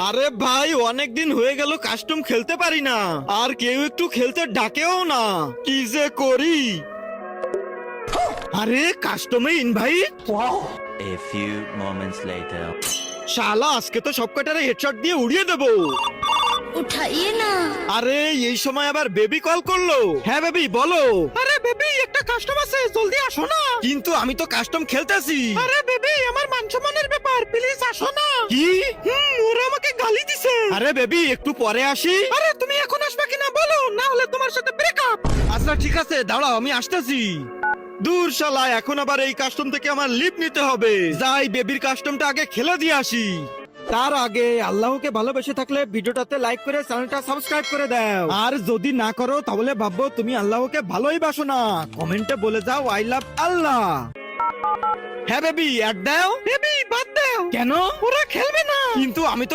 আরে ভাই অনেকদিন হয়ে গেল কাস্টম খেলতে পারি না, আর কেউ একটু খেলতে ডাকেও না, কি যে করি। আরে কাস্টমে invite. A few moments later. শালা আজকে তো সব কটারে হেডশট দিয়ে উড়িয়ে দেবো। उठाइए ना। আরে এই সময় আবার বেবি কল করলো। হ্যাঁ বেবি বলো। আরে বেবি একটা কাস্টম আছে, জলদি আসো না। কিন্তু আমি তো কাস্টম খেলতেছি। আরে বেবি আমার মান সম্মানের ব্যাপার, প্লিজ আসো না। কি? ওরা আমাকে গালি দিছে। আরে বেবি একটু পরে আসি। আরে তুমি এখন আসবে কিনা বলো, না হলে তোমার সাথে ব্রেকআপ। আচ্ছা ঠিক আছে দাঁড়াও, আমি আসতেছি। দূর শালা, এখন আবার এই কাস্টম থেকে আমার লিভ নিতে হবে। যাই বেবির কাস্টমটা আগে খেলে দিয়ে আসি। তার আগে আল্লাহকে ভালোবেসে থাকলে ভিডিওটাতে লাইক করে চ্যানেলটা সাবস্ক্রাইব করে দাও, আর যদি না করো তাহলে ভাববো তুমি আল্লাহকে ভালোই বাসো না। কমেন্টে বলে যাও আই লাভ আল্লাহ। হ্যাঁ বেবি অ্যাড দাও। বেবি বাদ দাও। কেন? ওরা খেলবে না। কিন্তু আমি তো